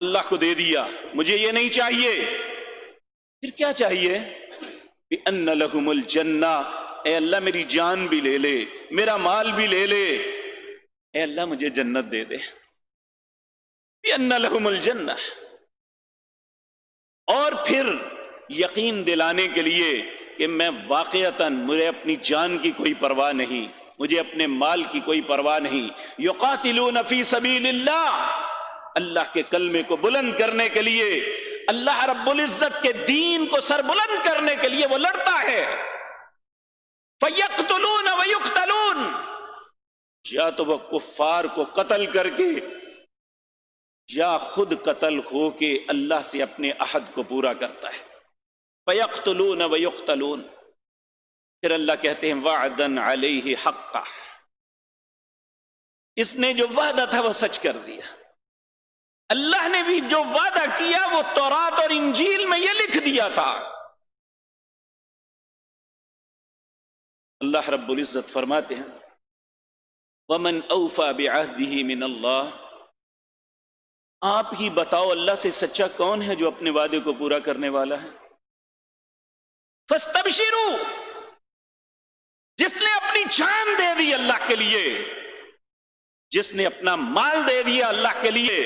اللہ کو دے دیا، مجھے یہ نہیں چاہیے، پھر کیا چاہیے؟ بِأَنَّ لَهُمُ الْجَنَّةَ، اے اللہ میری جان بھی لے لے، میرا مال بھی لے لے، اے اللہ مجھے جنت دے دے۔ بِأَنَّ لَهُمُ الْجَنَّةَ، اور پھر یقین دلانے کے لیے کہ میں واقعتاً مجھے اپنی جان کی کوئی پرواہ نہیں، مجھے اپنے مال کی کوئی پرواہ نہیں۔ یقاتلون فی سبیل اللہ، اللہ کے کلمے کو بلند کرنے کے لیے، اللہ رب العزت کے دین کو سر بلند کرنے کے لیے وہ لڑتا ہے۔ فیقتلون ویقتلون، یا تو وہ کفار کو قتل کر کے یا خود قتل ہو کے اللہ سے اپنے عہد کو پورا کرتا ہے۔ فیقتلون ویقتلون، پھر اللہ کہتے ہیں وعدن علیہ حقا، اس نے جو وعدہ تھا وہ سچ کر دیا۔ اللہ نے بھی جو وعدہ کیا وہ تورات اور انجیل میں یہ لکھ دیا تھا۔ اللہ رب العزت فرماتے ہیں وَمَنْ أَوْفَى بِعَهْدِهِ مِنَ اللَّهِ، آپ ہی بتاؤ اللہ سے سچا کون ہے جو اپنے وعدے کو پورا کرنے والا ہے؟ فَاسْتَبْشِرُوا، جس نے اپنی جان دے دی اللہ کے لیے، جس نے اپنا مال دے دیا اللہ کے لیے،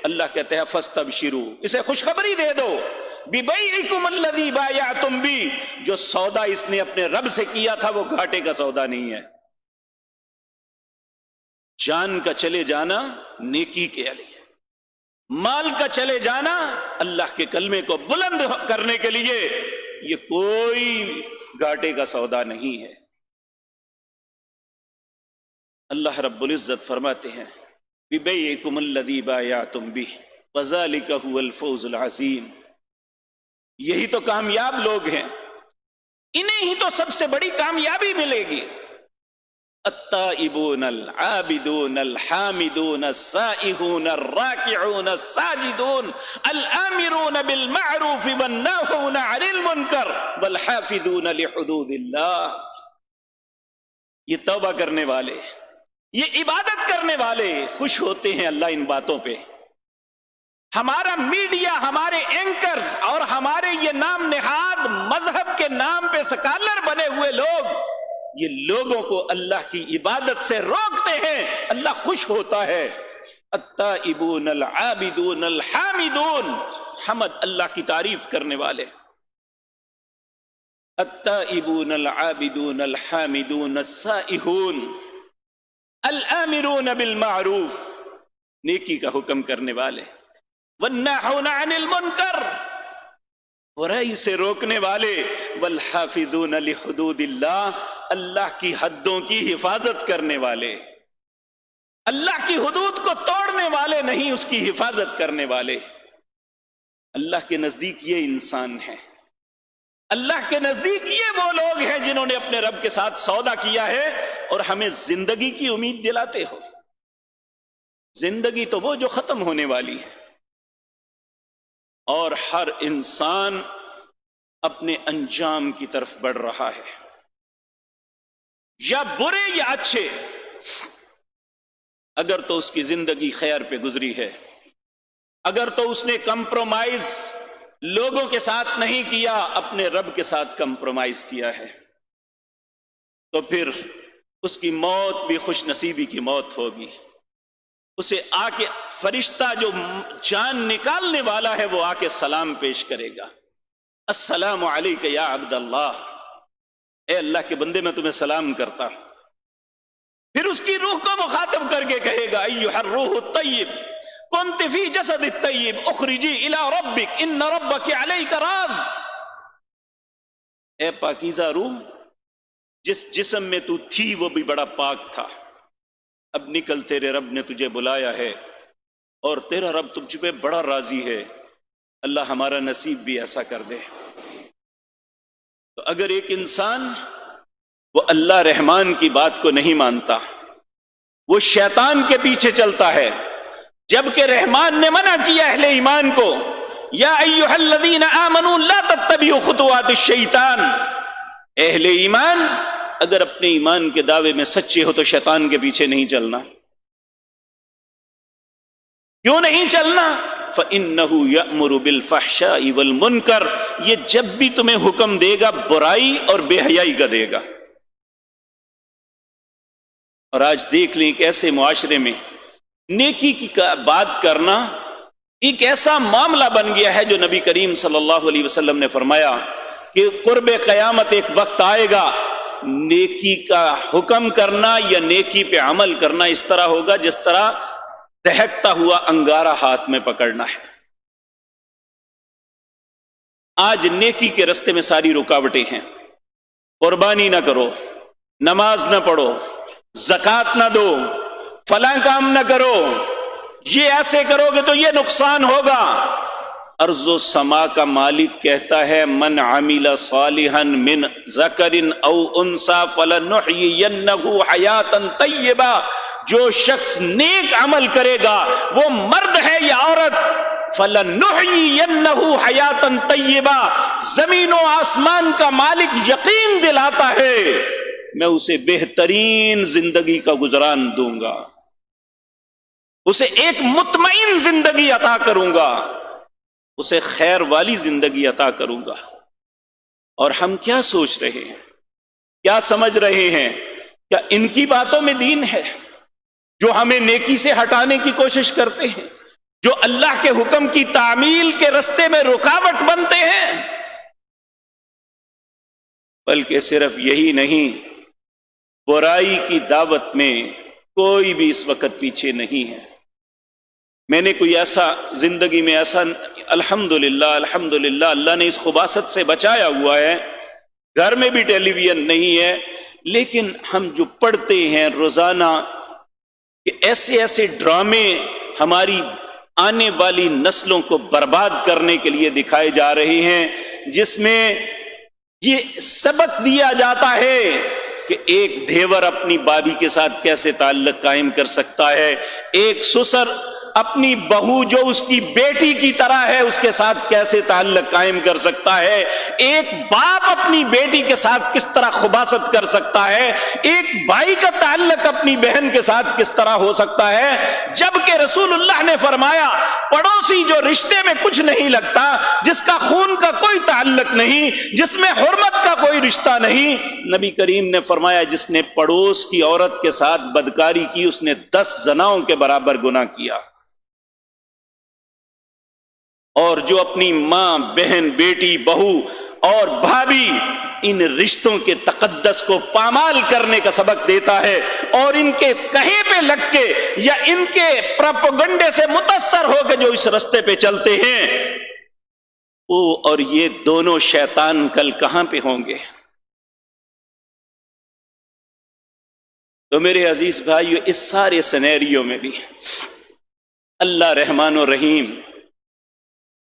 اللہ کہتے ہیں فَاسْتَبْشِرُوا، اسے خوشخبری دے دو، بِبَيْعِكُمُ الَّذِي بَايَعْتُمْ بِهِ، جو سودا اس نے اپنے رب سے کیا تھا وہ گھاٹے کا سودا نہیں ہے۔ جان کا چلے جانا نیکی کے لیے، مال کا چلے جانا اللہ کے کلمے کو بلند کرنے کے لیے، یہ کوئی گھاٹے کا سودا نہیں ہے۔ اللہ رب العزت فرماتے ہیں بِبَيْعِكُمُ الَّذِي بَايَعْتُمْ بِهِ وَذَلِكَ هُوَ الْفَوْزُ الْعَظِيمُ، یہی تو کامیاب لوگ ہیں، انہیں ہی تو سب سے بڑی کامیابی ملے گی۔ التائبون العابدون الحامدون السائحون الراکعون الساجدون الآمرون بالمعروف والناہون عن المنکر والحافظون لحدود اللہ، یہ توبہ کرنے والے، یہ عبادت کرنے والے خوش ہوتے ہیں اللہ ان باتوں پہ۔ ہمارا میڈیا، ہمارے اینکرز اور ہمارے یہ نام نہاد مذہب کے نام پہ سکالر بنے ہوئے لوگ، یہ لوگوں کو اللہ کی عبادت سے روکتے ہیں، اللہ خوش ہوتا ہے۔ التائبون العابدون الحامدون، حمد اللہ کی تعریف کرنے والے، التائبون العابدون الحامدون السائحون الآمرون بالمعروف، نیکی کا حکم کرنے والے، والناہون عن المنکر، برائی سے روکنے والے، والحافظون لحدود اللہ، اللہ کی حدوں کی حفاظت کرنے والے، اللہ کی حدود کو توڑنے والے نہیں، اس کی حفاظت کرنے والے۔ اللہ کے نزدیک یہ انسان ہے، اللہ کے نزدیک یہ وہ لوگ ہیں جنہوں نے اپنے رب کے ساتھ سودا کیا ہے اور ہمیں زندگی کی امید دلاتے ہو۔ زندگی تو وہ جو ختم ہونے والی ہے، اور ہر انسان اپنے انجام کی طرف بڑھ رہا ہے، یا برے یا اچھے، اگر تو اس کی زندگی خیر پہ گزری ہے، اگر تو اس نے کمپرومائز لوگوں کے ساتھ نہیں کیا، اپنے رب کے ساتھ کمپرومائز کیا ہے، تو پھر اس کی موت بھی خوش نصیبی کی موت ہوگی۔ اسے آ کے فرشتہ جو جان نکالنے والا ہے وہ آ کے سلام پیش کرے گا، السلام علیک یا عبد اللہ، اے اللہ کے بندے میں تمہیں سلام کرتا ہوں۔ پھر اس کی روح کو مخاطب کر کے کہے گا ایھا الروح الطیب کنت فی جسد الطیب اخرجی الی ربک ان ربک علیک راض، اے پاکیزہ روح، جس جسم میں تو تھی وہ بھی بڑا پاک تھا، اب نکل، تیرے رب نے تجھے بلایا ہے اور تیرا رب تجھ پہ بڑا راضی ہے، اللہ ہمارا نصیب بھی ایسا کر دے۔ تو اگر ایک انسان وہ اللہ رحمان کی بات کو نہیں مانتا، وہ شیطان کے پیچھے چلتا ہے، جبکہ رحمان نے منع کیا اہل ایمان کو، یا ایھا الذین آمنوا لا تتبعوا خطوات الشیطان، اہل ایمان اگر اپنے ایمان کے دعوے میں سچے ہو تو شیطان کے پیچھے نہیں چلنا۔ کیوں نہیں چلنا؟ فَإِنَّهُ يَأْمُرُ بِالْفَحْشَاءِ وَالْمُنکَرِ، یہ جب بھی تمہیں حکم دے گا برائی اور بے حیائی کا دے گا۔ اور آج دیکھ لیں کہ ایسے معاشرے میں نیکی کی بات کرنا ایک ایسا معاملہ بن گیا ہے جو نبی کریم صلی اللہ علیہ وسلم نے فرمایا کہ قرب قیامت ایک وقت آئے گا، نیکی کا حکم کرنا یا نیکی پہ عمل کرنا اس طرح ہوگا جس طرح دہکتا ہوا انگارہ ہاتھ میں پکڑنا ہے۔ آج نیکی کے رستے میں ساری رکاوٹیں ہیں۔ قربانی نہ کرو، نماز نہ پڑھو، زکوٰۃ نہ دو، فلاں کام نہ کرو، یہ ایسے کرو گے تو یہ نقصان ہوگا۔ ارض و سما کا مالک کہتا ہے من عمل صالحا من ذکر او انثی فلنحیینہ حیاتا طیبہ، جو شخص نیک عمل کرے گا وہ مرد ہے یا عورت، فلنحیینہ حیاتا طیبہ، زمین و آسمان کا مالک یقین دلاتا ہے میں اسے بہترین زندگی کا گزران دوں گا، اسے ایک مطمئن زندگی عطا کروں گا، اسے خیر والی زندگی عطا کروں گا۔ اور ہم کیا سوچ رہے ہیں، کیا سمجھ رہے ہیں؟ کیا ان کی باتوں میں دین ہے جو ہمیں نیکی سے ہٹانے کی کوشش کرتے ہیں، جو اللہ کے حکم کی تعمیل کے رستے میں رکاوٹ بنتے ہیں؟ بلکہ صرف یہی نہیں، برائی کی دعوت میں کوئی بھی اس وقت پیچھے نہیں ہے۔ میں نے کوئی ایسا زندگی میں ایسا الحمدللہ اللہ نے اس خباثت سے بچایا ہوا ہے، گھر میں بھی ٹیلی ویژن نہیں ہے، لیکن ہم جو پڑھتے ہیں روزانہ کہ ایسے ایسے ڈرامے ہماری آنے والی نسلوں کو برباد کرنے کے لیے دکھائے جا رہے ہیں، جس میں یہ سبق دیا جاتا ہے کہ ایک دیور اپنی بابی کے ساتھ کیسے تعلق قائم کر سکتا ہے، ایک سسر اپنی بہو جو اس کی بیٹی کی طرح ہے اس کے ساتھ کیسے تعلق قائم کر سکتا ہے، ایک باپ اپنی بیٹی کے ساتھ کس طرح خباثت کر سکتا ہے، ایک بھائی کا تعلق اپنی بہن کے ساتھ کس طرح ہو سکتا ہے، جبکہ رسول اللہ نے فرمایا پڑوسی جو رشتے میں کچھ نہیں لگتا، جس کا خون کا کوئی تعلق نہیں، جس میں حرمت کا کوئی رشتہ نہیں، نبی کریم نے فرمایا جس نے پڑوس کی عورت کے ساتھ بدکاری کی اس نے 10 زناؤں کے برابر گناہ کیا۔ اور جو اپنی ماں، بہن، بیٹی، بہو اور بھابی ان رشتوں کے تقدس کو پامال کرنے کا سبق دیتا ہے اور ان کے کہے پہ لگ کے یا ان کے پروپیگنڈے سے متاثر ہو کے جو اس رستے پہ چلتے ہیں، وہ اور یہ دونوں شیطان کل کہاں پہ ہوں گے؟ تو میرے عزیز بھائیو، اس سارے سینیریو میں بھی اللہ رحمان و رحیم،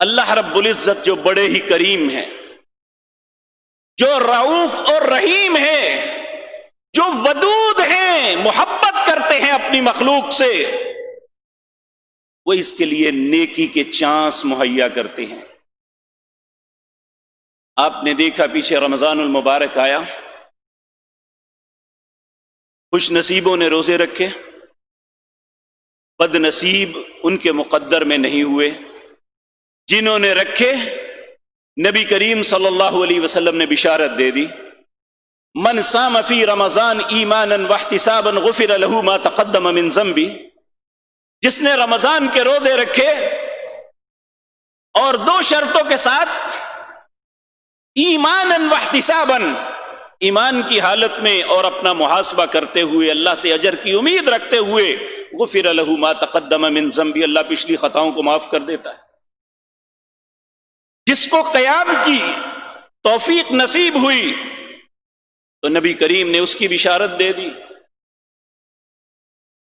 اللہ رب العزت جو بڑے ہی کریم ہیں، جو رؤوف اور رحیم ہیں، جو ودود ہیں، محبت کرتے ہیں اپنی مخلوق سے، وہ اس کے لیے نیکی کے چانس مہیا کرتے ہیں۔ آپ نے دیکھا پیچھے رمضان المبارک آیا، خوش نصیبوں نے روزے رکھے، بد نصیب ان کے مقدر میں نہیں ہوئے۔ جنہوں نے رکھے نبی کریم صلی اللہ علیہ وسلم نے بشارت دے دی، من صام فی رمضان ایمانا واحتسابا غفر له ما تقدم من ذنبہ، جس نے رمضان کے روزے رکھے اور 2 شرطوں کے ساتھ، ایمانا واحتسابا، ایمان کی حالت میں اور اپنا محاسبہ کرتے ہوئے، اللہ سے اجر کی امید رکھتے ہوئے، غفر له ما تقدم من ذنبہ، اللہ پچھلی خطاؤں کو معاف کر دیتا ہے۔ جس کو قیام کی توفیق نصیب ہوئی تو نبی کریم نے اس کی بشارت دے دی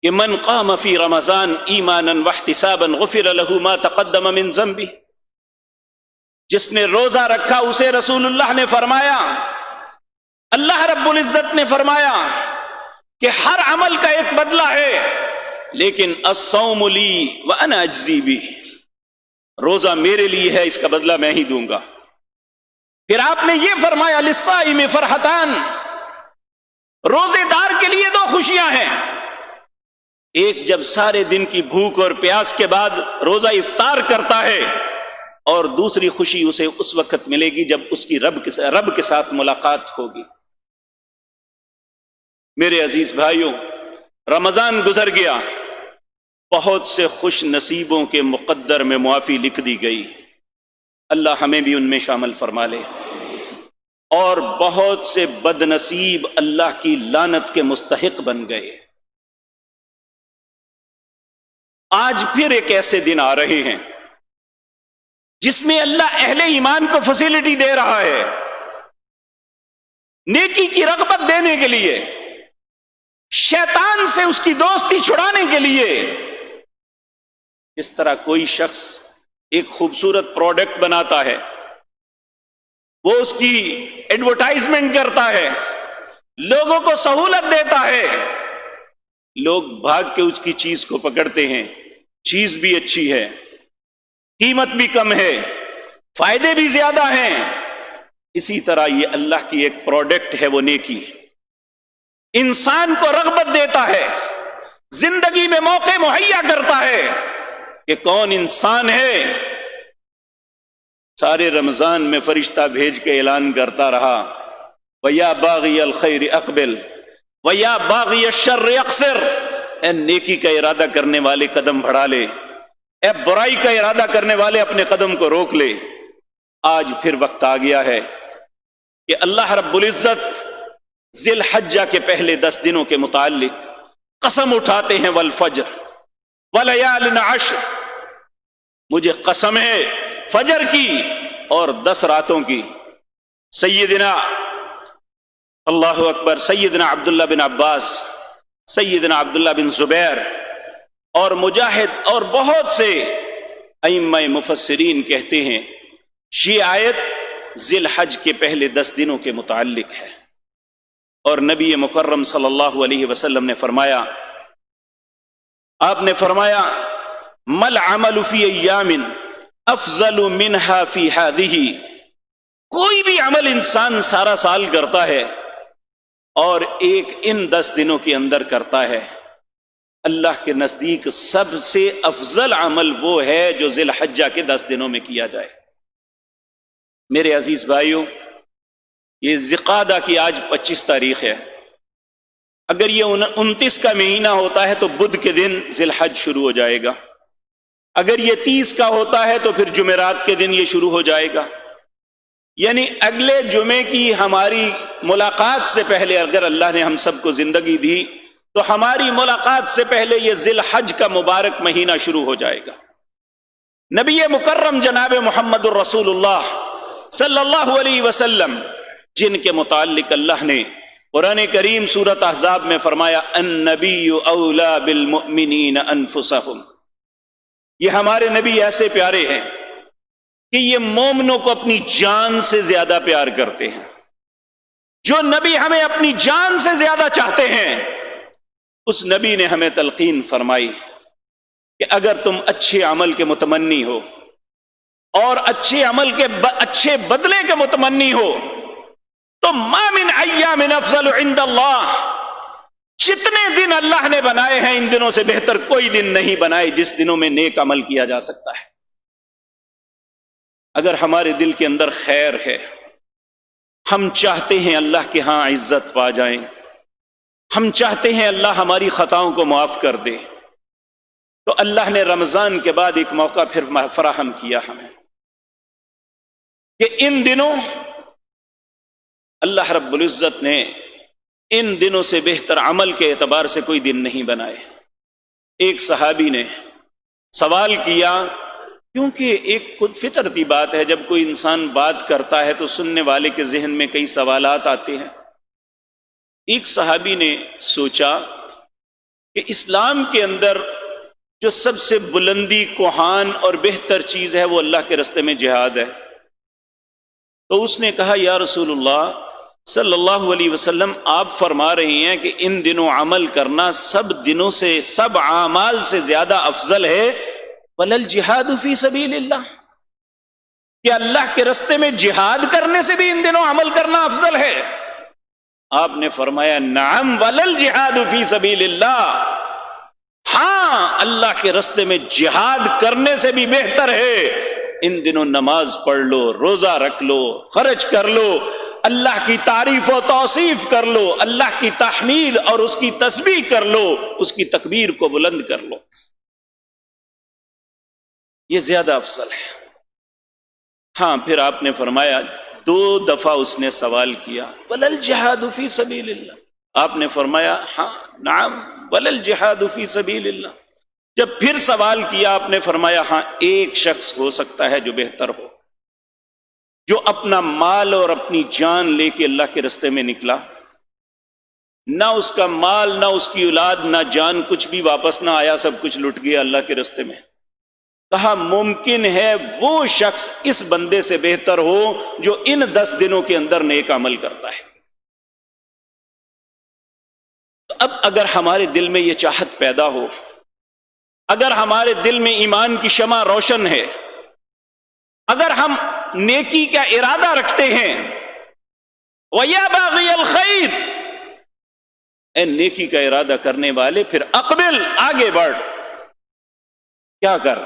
کہ من قام فی رمضان ایمانا واحتسابا غفر له ما تقدم من ذنبہ، جس نے روزہ رکھا اسے رسول اللہ نے فرمایا، اللہ رب العزت نے فرمایا کہ ہر عمل کا ایک بدلہ ہے، لیکن الصوم لی وانا اجزی بہ، روزہ میرے لیے ہے، اس کا بدلہ میں ہی دوں گا۔ پھر آپ نے یہ فرمایا للصائم فرحتان، روزے دار کے لیے 2 خوشیاں ہیں، ایک جب سارے دن کی بھوک اور پیاس کے بعد روزہ افطار کرتا ہے، اور دوسری خوشی اسے اس وقت ملے گی جب اس کی رب کے ساتھ ملاقات ہوگی۔ میرے عزیز بھائیوں، رمضان گزر گیا، بہت سے خوش نصیبوں کے مقدر میں معافی لکھ دی گئی، اللہ ہمیں بھی ان میں شامل فرما لے، اور بہت سے بد نصیب اللہ کی لعنت کے مستحق بن گئے۔ آج پھر ایک ایسے دن آ رہے ہیں جس میں اللہ اہل ایمان کو فیسلٹی دے رہا ہے نیکی کی رغبت دینے کے لیے، شیطان سے اس کی دوستی چھڑانے کے لیے۔ اس طرح کوئی شخص ایک خوبصورت پروڈکٹ بناتا ہے، وہ اس کی ایڈورٹائزمنٹ کرتا ہے، لوگوں کو سہولت دیتا ہے، لوگ بھاگ کے اس کی چیز کو پکڑتے ہیں، چیز بھی اچھی ہے، قیمت بھی کم ہے، فائدے بھی زیادہ ہیں۔ اسی طرح یہ اللہ کی ایک پروڈکٹ ہے، وہ نیکی، انسان کو رغبت دیتا ہے، زندگی میں موقع مہیا کرتا ہے کہ کون انسان ہے۔ سارے رمضان میں فرشتہ بھیج کے اعلان کرتا رہا، وَيَا بَاغِيَ الْخَيْرِ اقبل وَيَا بَاغِيَ الشَّرِّ اقصر، اے نیکی کا ارادہ کرنے والے قدم بڑھا لے، اے برائی کا ارادہ کرنے والے اپنے قدم کو روک لے۔ آج پھر وقت آ گیا ہے کہ اللہ رب العزت ذی الحجہ کے پہلے 10 دنوں کے متعلق قسم اٹھاتے ہیں، والفجر ولیال عشر، مجھے قسم ہے فجر کی اور 10 راتوں کی۔ سیدنا اللہ اکبر، سیدنا عبداللہ بن عباس، سیدنا عبداللہ بن زبیر اور مجاہد اور بہت سے ائمہ مفسرین کہتے ہیں یہ آیت ذی الحج کے پہلے 10 دنوں کے متعلق ہے، اور نبی مکرم صلی اللہ علیہ وسلم نے فرمایا، آپ نے فرمایا مل عمل فی ایام افضل منہا فی ہذہ، کوئی بھی عمل انسان سارا سال کرتا ہے اور ایک ان 10 دنوں کے اندر کرتا ہے، اللہ کے نزدیک سب سے افضل عمل وہ ہے جو ذی الحجہ کے 10 دنوں میں کیا جائے۔ میرے عزیز بھائیوں، یہ ذی-القعدہ کی آج 25 تاریخ ہے، اگر یہ 29 کا مہینہ ہوتا ہے تو بدھ کے دن ذی الحج شروع ہو جائے گا، اگر یہ 30 کا ہوتا ہے تو پھر جمعرات کے دن یہ شروع ہو جائے گا، یعنی اگلے جمعے کی ہماری ملاقات سے پہلے اگر اللہ نے ہم سب کو زندگی دی تو ہماری ملاقات سے پہلے یہ ذی الحج کا مبارک مہینہ شروع ہو جائے گا۔ نبی مکرم جناب محمد الرسول اللہ صلی اللہ علیہ وسلم، جن کے متعلق اللہ نے قرآن کریم سورۃ احزاب میں فرمایا النبی اولی بالمؤمنین انفسہم، یہ ہمارے نبی ایسے پیارے ہیں کہ یہ مومنوں کو اپنی جان سے زیادہ پیار کرتے ہیں۔ جو نبی ہمیں اپنی جان سے زیادہ چاہتے ہیں، اس نبی نے ہمیں تلقین فرمائی کہ اگر تم اچھے عمل کے متمنی ہو اور اچھے عمل کے اچھے بدلے کے متمنی ہو تو ما من ایام افضل عند اللہ، جتنے دن اللہ نے بنائے ہیں ان دنوں سے بہتر کوئی دن نہیں بنائے جس دنوں میں نیک عمل کیا جا سکتا ہے۔ اگر ہمارے دل کے اندر خیر ہے، ہم چاہتے ہیں اللہ کے ہاں عزت پا جائیں، ہم چاہتے ہیں اللہ ہماری خطاؤں کو معاف کر دے، تو اللہ نے رمضان کے بعد ایک موقع پھر فراہم کیا ہمیں کہ ان دنوں اللہ رب العزت نے ان دنوں سے بہتر عمل کے اعتبار سے کوئی دن نہیں بنائے۔ ایک صحابی نے سوال کیا، کیونکہ ایک خود فطرتی بات ہے، جب کوئی انسان بات کرتا ہے تو سننے والے کے ذہن میں کئی سوالات آتے ہیں۔ ایک صحابی نے سوچا کہ اسلام کے اندر جو سب سے بلندی، کوہان اور بہتر چیز ہے وہ اللہ کے راستے میں جہاد ہے، تو اس نے کہا یا رسول اللہ صلی اللہ علیہ وسلم، آپ فرما رہے ہیں کہ ان دنوں عمل کرنا سب دنوں سے، سب اعمال سے زیادہ افضل ہے، وَلَا الْجِهَادُ فِي سَبِيلِ اللَّهِ، کہ اللہ کے راستے میں جہاد کرنے سے بھی ان دنوں عمل کرنا افضل ہے؟ آپ نے فرمایا نعم وَلَا الْجِهَادُ فِي سَبِيلِ اللَّهِ، ہاں اللہ کے رستے میں جہاد کرنے سے بھی بہتر ہے ان دنوں نماز پڑھ لو، روزہ رکھ لو، خرچ کر لو، اللہ کی تعریف و توصیف کر لو، اللہ کی تحمید اور اس کی تسبیح کر لو، اس کی تکبیر کو بلند کر لو، یہ زیادہ افضل ہے۔ ہاں پھر آپ نے فرمایا، 2 دفعہ اس نے سوال کیا، ولل جہاد فی سبیل اللہ، آپ نے فرمایا ہاں نعم ولل جہاد فی سبیل اللہ۔ جب پھر سوال کیا آپ نے فرمایا ہاں ایک شخص ہو سکتا ہے جو بہتر ہو، جو اپنا مال اور اپنی جان لے کے اللہ کے راستے میں نکلا، نہ اس کا مال نہ اس کی اولاد نہ جان کچھ بھی واپس نہ آیا، سب کچھ لٹ گیا اللہ کے راستے میں۔ کہا ممکن ہے وہ شخص اس بندے سے بہتر ہو جو ان 10 دنوں کے اندر نیک عمل کرتا ہے۔ تو اب اگر ہمارے دل میں یہ چاہت پیدا ہو، اگر ہمارے دل میں ایمان کی شمع روشن ہے، اگر ہم نیکی کا ارادہ رکھتے ہیں، وَيَا بَاغِيَ الْخَيْرِ، اے نیکی کا ارادہ کرنے والے پھر اقبل، آگے بڑھ، کیا کر؟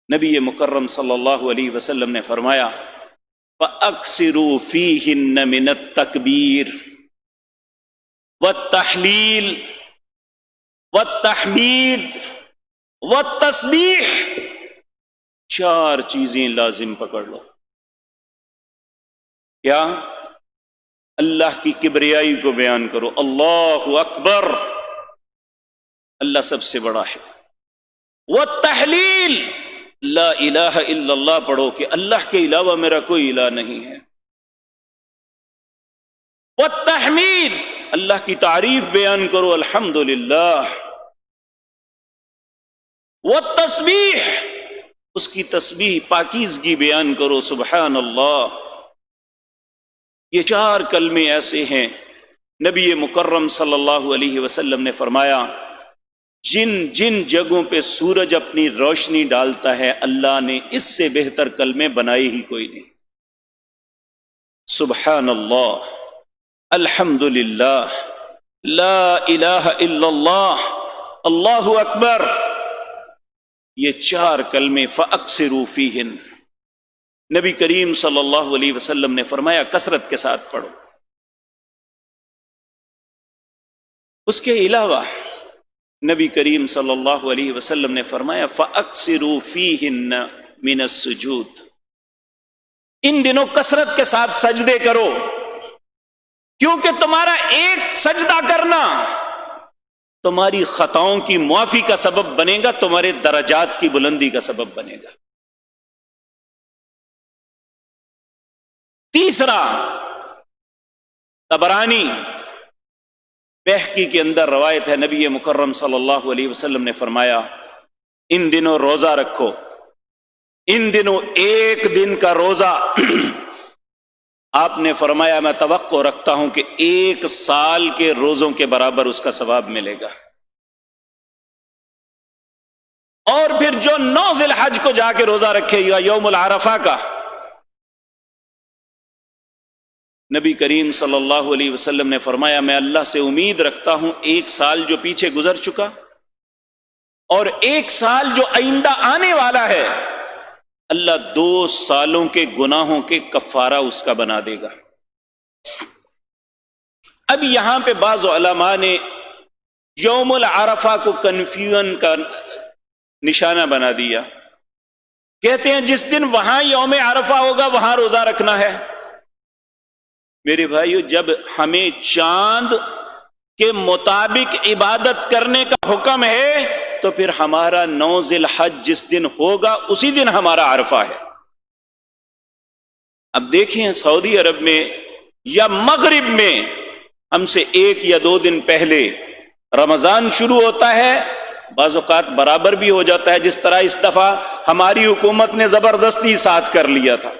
نبی مکرم صلی اللہ علیہ وسلم نے فرمایا فَأَكْثِرُوا فِيهِنَّ مِنَ التَّكْبِيرِ وَالتَّحْلِيلِ وَالتَّحْمِيدِ وَالتَّسْبِيحِ، 4 چیزیں لازم پکڑ لو۔ کیا؟ اللہ کی کبریائی کو بیان کرو، اللہ اکبر، اللہ سب سے بڑا ہے۔ والتحلیل، لا الہ الا اللہ پڑھو کہ اللہ کے علاوہ میرا کوئی الہ نہیں ہے۔ والتحمید، اللہ کی تعریف بیان کرو، الحمدللہ۔ والتسبیح، اس کی تسبیح پاکیزگی بیان کرو، سبحان اللہ۔ یہ 4 کلمے ایسے ہیں، نبی مکرم صلی اللہ علیہ وسلم نے فرمایا جن جن جگہوں پہ سورج اپنی روشنی ڈالتا ہے اللہ نے اس سے بہتر کلمے بنائے ہی کوئی نہیں۔ سبحان اللہ، الحمدللہ، لا الہ الا اللہ، اللہ اکبر، یہ 4 کلمے فَأَكْثِرُوا فِيهِنَّ، نبی کریم صلی اللہ علیہ وسلم نے فرمایا کثرت کے ساتھ پڑھو۔ اس کے علاوہ نبی کریم صلی اللہ علیہ وسلم نے فرمایا فَأَكْثِرُوا فِيهِنَّ مِنَ السُّجُودِ، ان دنوں کثرت کے ساتھ سجدے کرو، کیونکہ تمہارا ایک سجدہ کرنا تمہاری خطاؤں کی معافی کا سبب بنے گا، تمہارے درجات کی بلندی کا سبب بنے گا۔ تیسرا، طبرانی بحقی کے اندر روایت ہے، نبی مکرم صلی اللہ علیہ وسلم نے فرمایا ان دنوں روزہ رکھو، ان دنوں ایک دن کا روزہ آپ نے فرمایا میں توقع رکھتا ہوں کہ 1 سال کے روزوں کے برابر اس کا ثواب ملے گا۔ اور پھر جو 9 ذی الحج کو جا کے روزہ رکھے گا، یوم العرفہ کا، نبی کریم صلی اللہ علیہ وسلم نے فرمایا میں اللہ سے امید رکھتا ہوں 1 سال جو پیچھے گزر چکا اور 1 سال جو آئندہ آنے والا ہے، اللہ 2 سالوں کے گناہوں کے کفارہ اس کا بنا دے گا۔ اب یہاں پہ بعض علماء نے یوم العرفہ کو کنفیوژن کا نشانہ بنا دیا، کہتے ہیں جس دن وہاں یوم عرفہ ہوگا وہاں روزہ رکھنا ہے۔ میرے بھائیو، جب ہمیں چاند کے مطابق عبادت کرنے کا حکم ہے تو پھر ہمارا 9 ذی الحج جس دن ہوگا اسی دن ہمارا عرفہ ہے۔ اب دیکھیں سعودی عرب میں یا مغرب میں ہم سے 1 یا 2 دن پہلے رمضان شروع ہوتا ہے، بعض اوقات برابر بھی ہو جاتا ہے، جس طرح اس دفعہ ہماری حکومت نے زبردستی ساتھ کر لیا تھا۔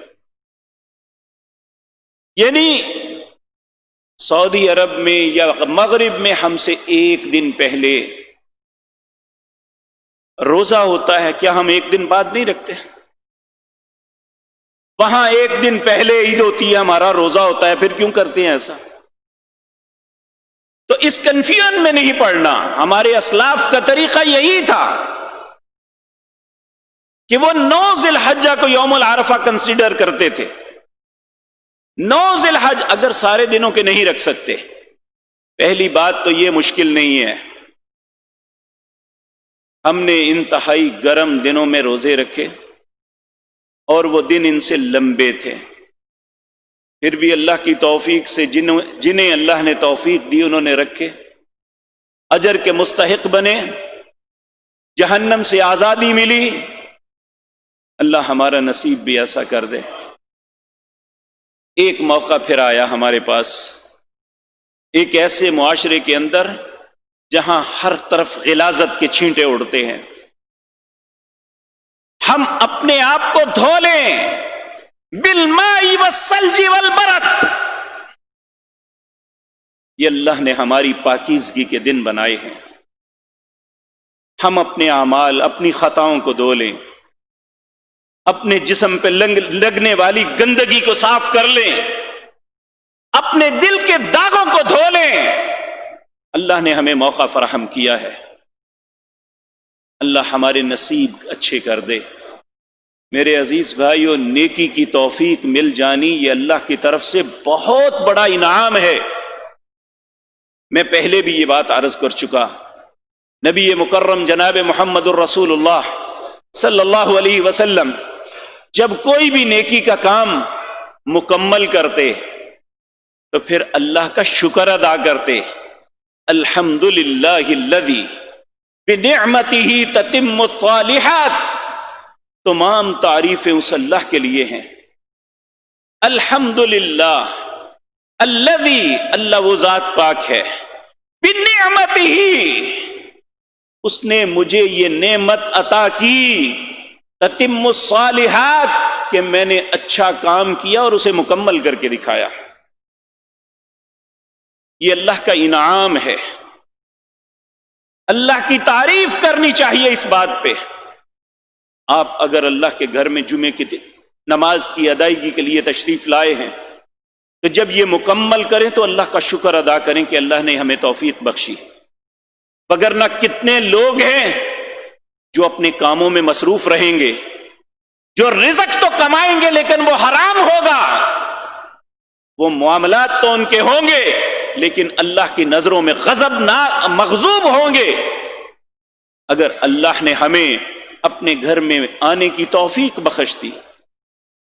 یعنی سعودی عرب میں یا مغرب میں ہم سے 1 دن پہلے روزہ ہوتا ہے، کیا ہم 1 دن بعد نہیں رکھتے؟ وہاں 1 دن پہلے عید ہوتی ہے، ہمارا روزہ ہوتا ہے، پھر کیوں کرتے ہیں ایسا؟ تو اس کنفیوژن میں نہیں پڑنا. ہمارے اسلاف کا طریقہ یہی تھا کہ وہ 9 ذی الحجہ کو یوم العرفہ کنسیڈر کرتے تھے. 9 ذی الحج اگر سارے دنوں کے نہیں رکھ سکتے، پہلی بات تو یہ مشکل نہیں ہے. ہم نے انتہائی گرم دنوں میں روزے رکھے اور وہ دن ان سے لمبے تھے، پھر بھی اللہ کی توفیق سے جنہیں اللہ نے توفیق دی انہوں نے رکھے، اجر کے مستحق بنے، جہنم سے آزادی ملی. اللہ ہمارا نصیب بھی ایسا کر دے. ایک موقع پھر آیا ہمارے پاس، ایک ایسے معاشرے کے اندر جہاں ہر طرف غلاظت کے چھینٹے اڑتے ہیں. ہم اپنے آپ کو دھو لیں بالماء والثلج والبرد. یہ اللہ نے ہماری پاکیزگی کے دن بنائے ہیں. ہم اپنے اعمال، اپنی خطاؤں کو دھو لیں، اپنے جسم پہ لگنے والی گندگی کو صاف کر لیں، اپنے دل کے داغوں کو دھو لیں. اللہ نے ہمیں موقع فراہم کیا ہے. اللہ ہمارے نصیب اچھے کر دے. میرے عزیز بھائیو، نیکی کی توفیق مل جانی یہ اللہ کی طرف سے بہت بڑا انعام ہے. میں پہلے بھی یہ بات عرض کر چکا. نبی مکرم جناب محمد الرسول اللہ صلی اللہ علیہ وسلم جب کوئی بھی نیکی کا کام مکمل کرتے تو پھر اللہ کا شکر ادا کرتے. الحمدللہ الذی بنعمتہ تتم الصالحات. تمام تعریفیں اس اللہ کے لیے ہیں. الحمدللہ الذی، اللہ وہ ذات پاک ہے، بنعمتہ، اس نے مجھے یہ نعمت عطا کی، تتم الصالحات، کہ میں نے اچھا کام کیا اور اسے مکمل کر کے دکھایا. یہ اللہ کا انعام ہے. اللہ کی تعریف کرنی چاہیے اس بات پہ. آپ اگر اللہ کے گھر میں جمعے کی نماز کی ادائیگی کے لیے تشریف لائے ہیں تو جب یہ مکمل کریں تو اللہ کا شکر ادا کریں کہ اللہ نے ہمیں توفیق بخشی. وگرنہ کتنے لوگ ہیں جو اپنے کاموں میں مصروف رہیں گے، جو رزق تو کمائیں گے لیکن وہ حرام ہوگا، وہ معاملات تو ان کے ہوں گے لیکن اللہ کی نظروں میں مغضوب ہوں گے. اگر اللہ نے ہمیں اپنے گھر میں آنے کی توفیق بخش دی،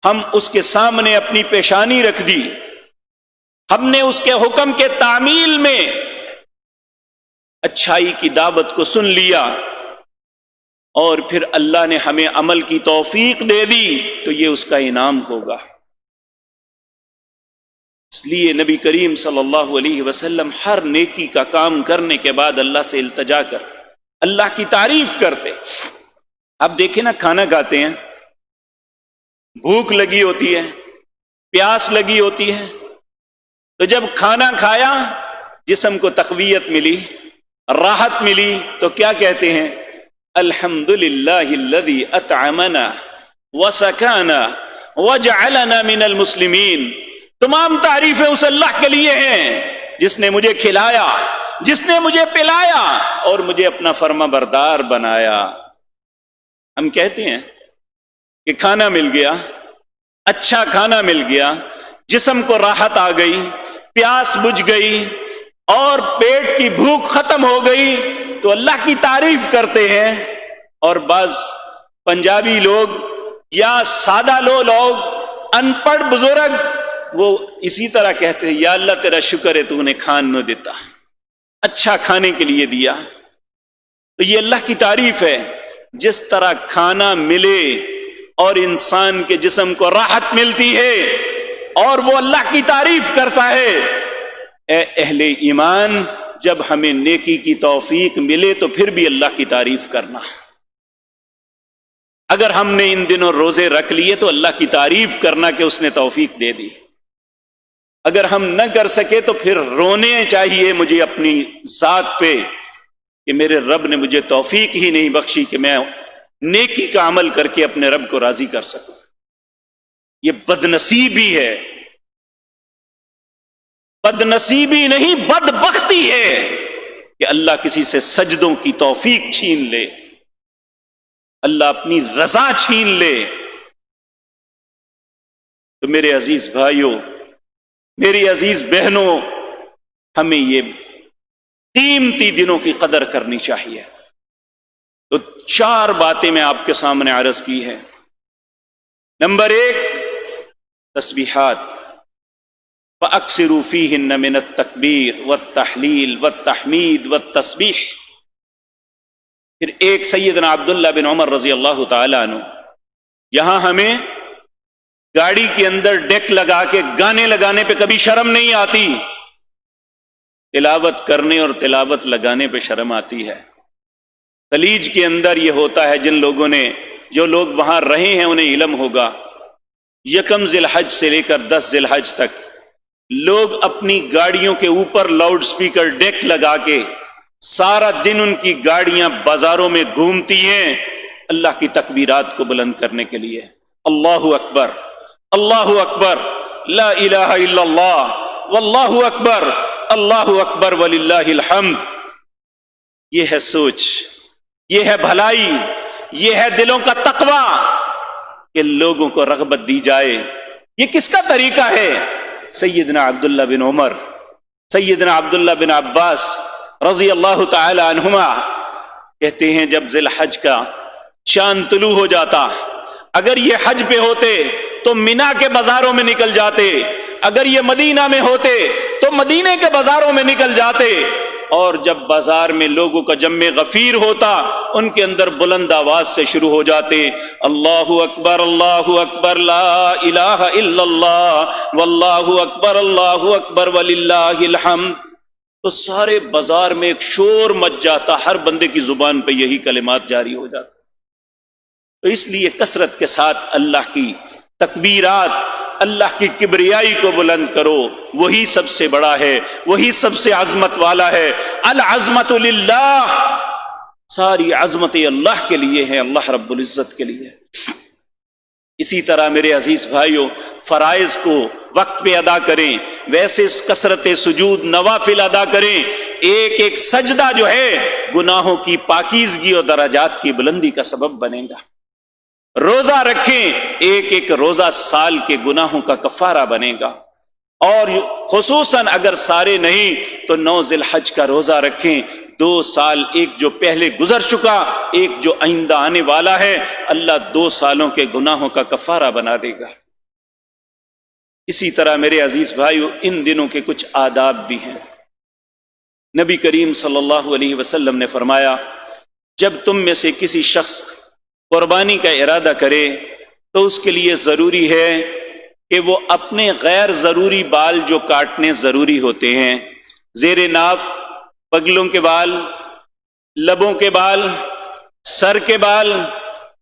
ہم اس کے سامنے اپنی پیشانی رکھ دی، ہم نے اس کے حکم کے تعمیل میں اچھائی کی دعوت کو سن لیا اور پھر اللہ نے ہمیں عمل کی توفیق دے دی تو یہ اس کا انعام ہوگا. اس لیے نبی کریم صلی اللہ علیہ وسلم ہر نیکی کا کام کرنے کے بعد اللہ سے التجا کر اللہ کی تعریف کرتے. آپ دیکھیں نا، کھانا کھاتے ہیں، بھوک لگی ہوتی ہے، پیاس لگی ہوتی ہے، تو جب کھانا کھایا جسم کو تقویت ملی، راحت ملی، تو کیا کہتے ہیں؟ الحمدللہ الذی اطعمنا وسکانا وجعلنا من المسلمین. تمام تعریفیں اس اللہ کے لیے ہیں جس نے مجھے کھلایا، جس نے مجھے پلایا اور مجھے اپنا فرما بردار بنایا. ہم کہتے ہیں کہ کھانا مل گیا، اچھا کھانا مل گیا، جسم کو راحت آ گئی، پیاس بجھ گئی اور پیٹ کی بھوک ختم ہو گئی تو اللہ کی تعریف کرتے ہیں. اور بعض پنجابی لوگ یا سادہ لوگ، ان پڑھ بزرگ، وہ اسی طرح کہتے ہیں یا اللہ تیرا شکر ہے تو نے کھان نہ دیتا، اچھا کھانے کے لیے دیا. تو یہ اللہ کی تعریف ہے. جس طرح کھانا ملے اور انسان کے جسم کو راحت ملتی ہے اور وہ اللہ کی تعریف کرتا ہے، اے اہل ایمان، جب ہمیں نیکی کی توفیق ملے تو پھر بھی اللہ کی تعریف کرنا. اگر ہم نے ان دنوں روزے رکھ لیے تو اللہ کی تعریف کرنا کہ اس نے توفیق دے دی. اگر ہم نہ کر سکے تو پھر رونے چاہیے مجھے اپنی ذات پہ کہ میرے رب نے مجھے توفیق ہی نہیں بخشی کہ میں نیکی کا عمل کر کے اپنے رب کو راضی کر سکوں. یہ بدنصیبی ہے. بدنصیبی نہیں بدبختی ہے کہ اللہ کسی سے سجدوں کی توفیق چھین لے، اللہ اپنی رضا چھین لے۔ تو میرے عزیز بھائیوں، میری عزیز بہنوں، ہمیں یہ قیمتی دنوں کی قدر کرنی چاہیے۔ تو 4 باتیں میں آپ کے سامنے عرض کی ہیں۔ نمبر 1، تسبیحات، فَأَكْثِرُوا فِيهِنَّ مِنَ التَّكْبِيرِ وَالتَّحْلِيلِ وَالتَّحْمِيدِ وَالتَّسْبِيحِ۔ پھر ایک سیدنا عبداللہ بن عمر رضی اللہ تعالیٰ عنہ، یہاں ہمیں گاڑی کے اندر ڈیک لگا کے گانے لگانے پہ کبھی شرم نہیں آتی، تلاوت کرنے اور تلاوت لگانے پہ شرم آتی ہے۔ خلیج کے اندر یہ ہوتا ہے، جن لوگوں نے، جو لوگ وہاں رہے ہیں انہیں علم ہوگا، 1 ذی الحج سے لے کر 10 ذی الحج تک لوگ اپنی گاڑیوں کے اوپر لاؤڈ سپیکر ڈیک لگا کے سارا دن ان کی گاڑیاں بازاروں میں گھومتی ہیں اللہ کی تکبیرات کو بلند کرنے کے لیے۔ اللہ اکبر، اللہ اکبر، لا الہ الا اللہ، واللہ اکبر، اللہ اکبر وللہ الحمد۔ یہ ہے سوچ، یہ ہے بھلائی، یہ ہے دلوں کا تقوی کہ لوگوں کو رغبت دی جائے۔ یہ کس کا طریقہ ہے؟ سیدنا عبداللہ بن عمر، سیدنا عبداللہ بن عباس رضی اللہ تعالی عنہما کہتے ہیں جب ذی الحج کا چاند طلوع ہو جاتا، اگر یہ حج پہ ہوتے تو مینا کے بازاروں میں نکل جاتے، اگر یہ مدینہ میں ہوتے تو مدینے کے بازاروں میں نکل جاتے، اور جب بازار میں لوگوں کا جمع غفیر ہوتا ان کے اندر بلند آواز سے شروع ہو جاتے، اللہ اکبر لا الہ الا اللہ، واللہ اکبر وللہ الحمد، تو سارے بازار میں ایک شور مچ جاتا، ہر بندے کی زبان پہ یہی کلمات جاری ہو جاتا۔ تو اس لیے کثرت کے ساتھ اللہ کی تکبیرات، اللہ کی کبریائی کو بلند کرو، وہی سب سے بڑا ہے، وہی سب سے عظمت والا ہے۔ العظمت للہ، ساری عظمتیں اللہ کے لیے ہیں، اللہ رب العزت کے لیے۔ اسی طرح میرے عزیز بھائیوں، فرائض کو وقت پہ ادا کریں، ویسے کثرت سجود نوافل ادا کریں۔ ایک ایک سجدہ جو ہے گناہوں کی پاکیزگی اور درجات کی بلندی کا سبب بنے گا۔ روزہ رکھیں، ایک ایک روزہ سال کے گناہوں کا کفارہ بنے گا، اور خصوصاً اگر سارے نہیں تو 9 ذی الحج کا روزہ رکھیں۔ 2 سال، ایک جو پہلے گزر چکا، ایک جو آئندہ آنے والا ہے، اللہ 2 سالوں کے گناہوں کا کفارہ بنا دے گا۔ اسی طرح میرے عزیز بھائیو، ان دنوں کے کچھ آداب بھی ہیں۔ نبی کریم صلی اللہ علیہ وسلم نے فرمایا، جب تم میں سے کسی شخص قربانی کا ارادہ کرے تو اس کے لیے ضروری ہے کہ وہ اپنے غیر ضروری بال جو کاٹنے ضروری ہوتے ہیں، زیر ناف، پگلوں کے بال، لبوں کے بال، سر کے بال،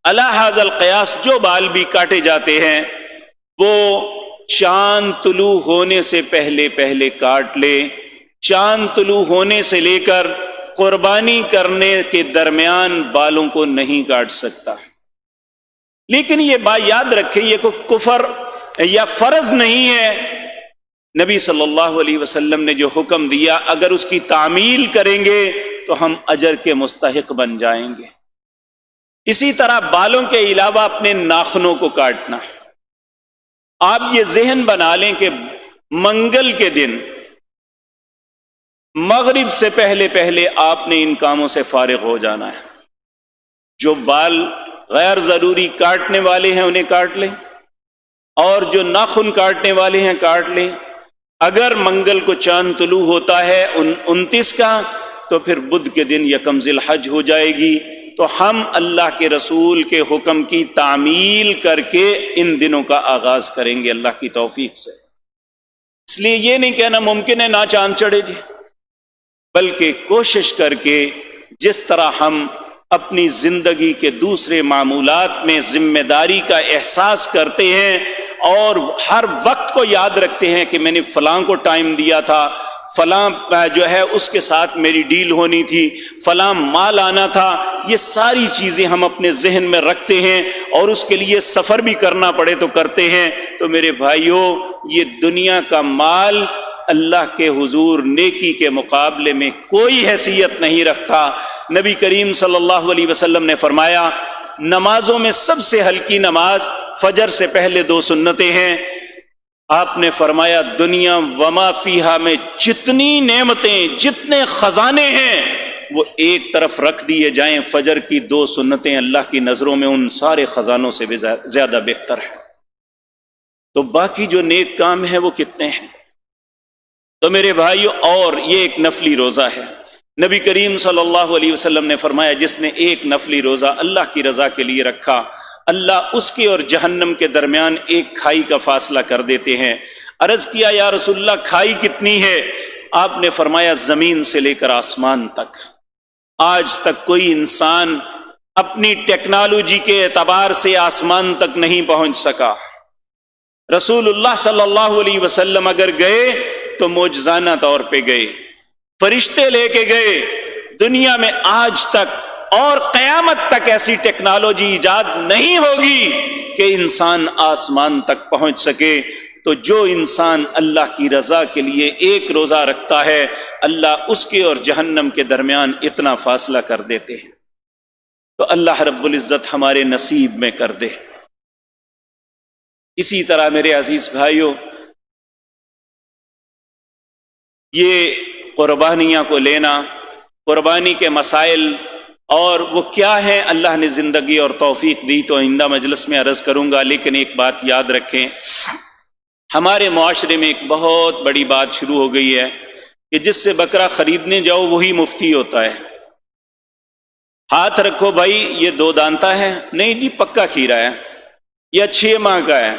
علی ھذا القیاس جو بال بھی کاٹے جاتے ہیں، وہ چاند طلوع ہونے سے پہلے پہلے کاٹ لے۔ چاند طلوع ہونے سے لے کر قربانی کرنے کے درمیان بالوں کو نہیں کاٹ سکتا۔ لیکن یہ بات یاد رکھیں، یہ کوئی کفر یا فرض نہیں ہے۔ نبی صلی اللہ علیہ وسلم نے جو حکم دیا، اگر اس کی تعمیل کریں گے تو ہم اجر کے مستحق بن جائیں گے۔ اسی طرح بالوں کے علاوہ اپنے ناخنوں کو کاٹنا۔ آپ یہ ذہن بنا لیں کہ منگل کے دن مغرب سے پہلے پہلے آپ نے ان کاموں سے فارغ ہو جانا ہے۔ جو بال غیر ضروری کاٹنے والے ہیں انہیں کاٹ لیں، اور جو ناخن کاٹنے والے ہیں کاٹ لیں۔ اگر منگل کو چاند طلوع ہوتا ہے 29 کا، تو پھر بدھ کے دن 1 ذی الحج ہو جائے گی، تو ہم اللہ کے رسول کے حکم کی تعمیل کر کے ان دنوں کا آغاز کریں گے اللہ کی توفیق سے۔ اس لیے یہ نہیں کہنا ممکن ہے نہ چاند چڑھے جی، بلکہ کوشش کر کے جس طرح ہم اپنی زندگی کے دوسرے معمولات میں ذمہ داری کا احساس کرتے ہیں اور ہر وقت کو یاد رکھتے ہیں کہ میں نے فلاں کو ٹائم دیا تھا، فلاں جو ہے اس کے ساتھ میری ڈیل ہونی تھی، فلاں مال آنا تھا، یہ ساری چیزیں ہم اپنے ذہن میں رکھتے ہیں اور اس کے لیے سفر بھی کرنا پڑے تو کرتے ہیں۔ تو میرے بھائیوں، یہ دنیا کا مال اللہ کے حضور نیکی کے مقابلے میں کوئی حیثیت نہیں رکھتا۔ نبی کریم صلی اللہ علیہ وسلم نے فرمایا نمازوں میں سب سے ہلکی نماز فجر سے پہلے 2 سنتیں ہیں۔ آپ نے فرمایا دنیا وما فیہا میں جتنی نعمتیں، جتنے خزانے ہیں، وہ ایک طرف رکھ دیے جائیں، فجر کی 2 سنتیں اللہ کی نظروں میں ان سارے خزانوں سے بھی زیادہ بہتر ہے۔ تو باقی جو نیک کام ہیں وہ کتنے ہیں؟ تو میرے بھائیو، اور یہ ایک نفلی روزہ ہے۔ نبی کریم صلی اللہ علیہ وسلم نے فرمایا جس نے ایک نفلی روزہ اللہ کی رضا کے لیے رکھا، اللہ اس کے اور جہنم کے درمیان ایک کھائی کا فاصلہ کر دیتے ہیں۔ عرض کیا یا رسول اللہ کھائی کتنی ہے؟ آپ نے فرمایا زمین سے لے کر آسمان تک۔ آج تک کوئی انسان اپنی ٹیکنالوجی کے اعتبار سے آسمان تک نہیں پہنچ سکا۔ رسول اللہ صلی اللہ علیہ وسلم اگر گئے تو معجزانہ طور پہ گئے، فرشتے لے کے گئے۔ دنیا میں آج تک اور قیامت تک ایسی ٹیکنالوجی ایجاد نہیں ہوگی کہ انسان آسمان تک پہنچ سکے۔ تو جو انسان اللہ کی رضا کے لیے ایک روزہ رکھتا ہے، اللہ اس کے اور جہنم کے درمیان اتنا فاصلہ کر دیتے ہیں۔ تو اللہ رب العزت ہمارے نصیب میں کر دے۔ اسی طرح میرے عزیز بھائیوں، یہ قربانیاں کو لینا، قربانی کے مسائل اور وہ کیا ہیں، اللہ نے زندگی اور توفیق دی تو آئندہ مجلس میں عرض کروں گا۔ لیکن ایک بات یاد رکھیں، ہمارے معاشرے میں ایک بہت بڑی بات شروع ہو گئی ہے کہ جس سے بکرا خریدنے جاؤ وہی مفتی ہوتا ہے۔ ہاتھ رکھو بھائی، یہ 2 دانتا ہے، نہیں جی پکا کھیرا ہے، یا 6 ماہ کا ہے،